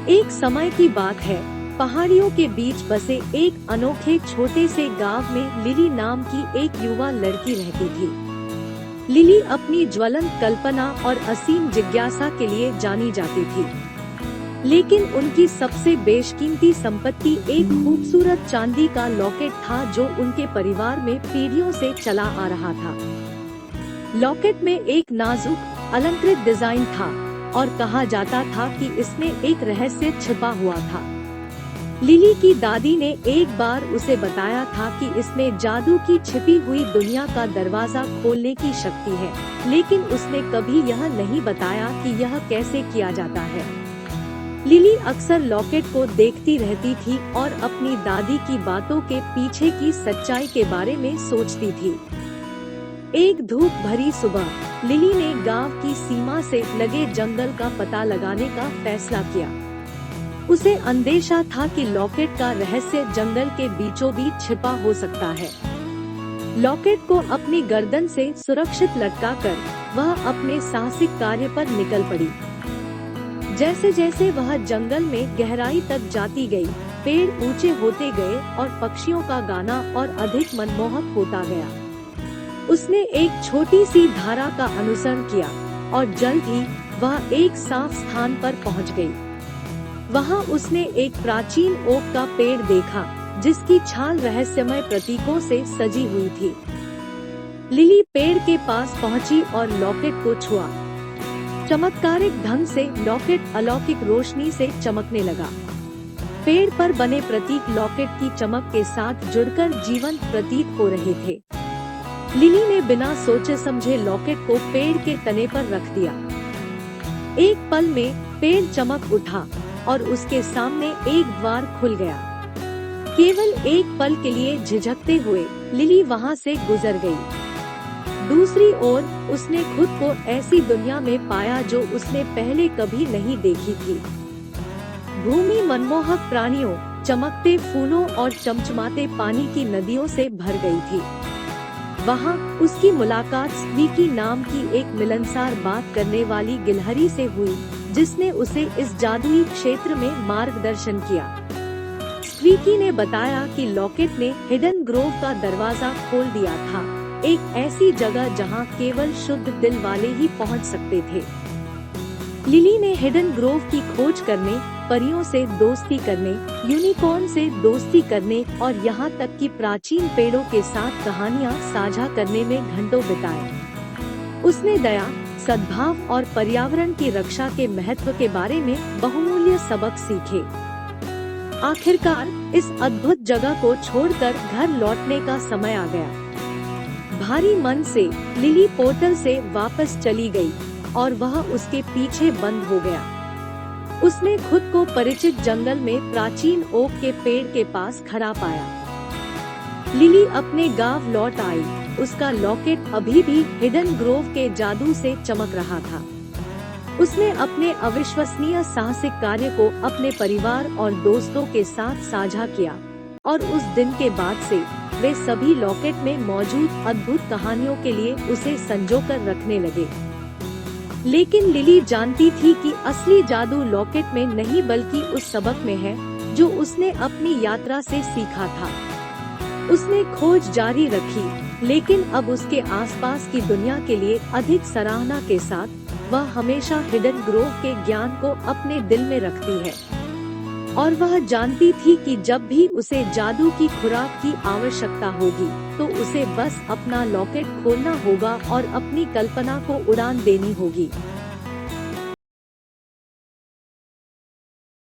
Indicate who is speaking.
Speaker 1: एक समय की बात है, पहाड़ियों के बीच बसे एक अनोखे छोटे से गांव में लिली नाम की एक युवा लड़की रहती थी। लिली अपनी ज्वलंत कल्पना और असीम जिज्ञासा के लिए जानी जाती थी, लेकिन उनकी सबसे बेशकीमती संपत्ति एक खूबसूरत चांदी का लॉकेट था जो उनके परिवार में पीढ़ियों से चला आ रहा था। लॉकेट में एक नाजुक अलंकृत डिजाइन था और कहा जाता था कि इसमें एक रहस्य छिपा हुआ था। लिली की दादी ने एक बार उसे बताया था कि इसमें जादू की छिपी हुई दुनिया का दरवाजा खोलने की शक्ति है, लेकिन उसने कभी यह नहीं बताया कि यह कैसे किया जाता है। लिली अक्सर लॉकेट को देखती रहती थी और अपनी दादी की बातों के पीछे की सच्चाई के बारे में सोचती थी। एक धूप भरी सुबह लिली ने गांव की सीमा से लगे जंगल का पता लगाने का फैसला किया। उसे अंदेशा था कि लॉकेट का रहस्य जंगल के बीचों बीच छिपा हो सकता है। लॉकेट को अपनी गर्दन से सुरक्षित लटकाकर वह अपने साहसिक कार्य पर निकल पड़ी। जैसे जैसे वह जंगल में गहराई तक जाती गई, पेड़ ऊंचे होते गए और पक्षियों का गाना और अधिक मनमोहक होता गया। उसने एक छोटी सी धारा का अनुसरण किया और जल्द ही वह एक साफ स्थान पर पहुंच गई। वहां उसने एक प्राचीन ओक का पेड़ देखा जिसकी छाल रहस्यमय प्रतीकों से सजी हुई थी। लिली पेड़ के पास पहुंची और लॉकेट को छुआ। चमत्कारिक ढंग से लॉकेट अलौकिक रोशनी से चमकने लगा। पेड़ पर बने प्रतीक लॉकेट की चमक के साथ जुड़कर जीवंत प्रतीत हो रहे थे। लिली ने बिना सोचे समझे लॉकेट को पेड़ के तने पर रख दिया। एक पल में पेड़ चमक उठा और उसके सामने एक द्वार खुल गया। केवल एक पल के लिए झिझकते हुए लिली वहां से गुजर गई। दूसरी ओर उसने खुद को ऐसी दुनिया में पाया जो उसने पहले कभी नहीं देखी थी। भूमि मनमोहक प्राणियों, चमकते फूलों और चमचमाते पानी की नदियों से भर गई थी। वहां उसकी मुलाकात स्क्वीकी नाम की एक मिलनसार बात करने वाली गिलहरी से हुई, जिसने उसे इस जादुई क्षेत्र में मार्गदर्शन किया। स्क्वीकी ने बताया कि लॉकेट ने हिडन ग्रोव का दरवाजा खोल दिया था, एक ऐसी जगह जहां केवल शुद्ध दिल वाले ही पहुंच सकते थे। लिली ने हिडन ग्रोव की खोज करने, परियों से दोस्ती करने, यूनिकॉर्न से दोस्ती करने और यहाँ तक कि प्राचीन पेड़ों के साथ कहानियाँ साझा करने में घंटों बिताए। उसने दया, सद्भाव और पर्यावरण की रक्षा के महत्व के बारे में बहुमूल्य सबक सीखे। आखिरकार इस अद्भुत जगह को छोड़कर घर लौटने का समय आ गया। भारी मन से लिली पोर्टल से वापस चली गई और वह उसके पीछे बंद हो गया। उसने खुद को परिचित जंगल में प्राचीन ओक के पेड़ के पास खड़ा पाया। लिली अपने गांव लौट आई। उसका लॉकेट अभी भी हिडन ग्रोव के जादू से चमक रहा था। उसने अपने अविश्वसनीय साहसिक कार्य को अपने परिवार और दोस्तों के साथ साझा किया और उस दिन के बाद से वे सभी लॉकेट में मौजूद अद्भुत कहानियों के लिए उसे संजोकर रखने लगे। लेकिन लिली जानती थी कि असली जादू लॉकेट में नहीं बल्कि उस सबक में है जो उसने अपनी यात्रा से सीखा था। उसने खोज जारी रखी, लेकिन अब उसके आसपास की दुनिया के लिए अधिक सराहना के साथ वह हमेशा हिडन ग्रोव के ज्ञान को अपने दिल में रखती है। और वह जानती थी कि जब भी उसे जादू की खुराक की आवश्यकता होगी तो उसे बस अपना लॉकेट खोलना होगा और अपनी कल्पना को उड़ान देनी होगी।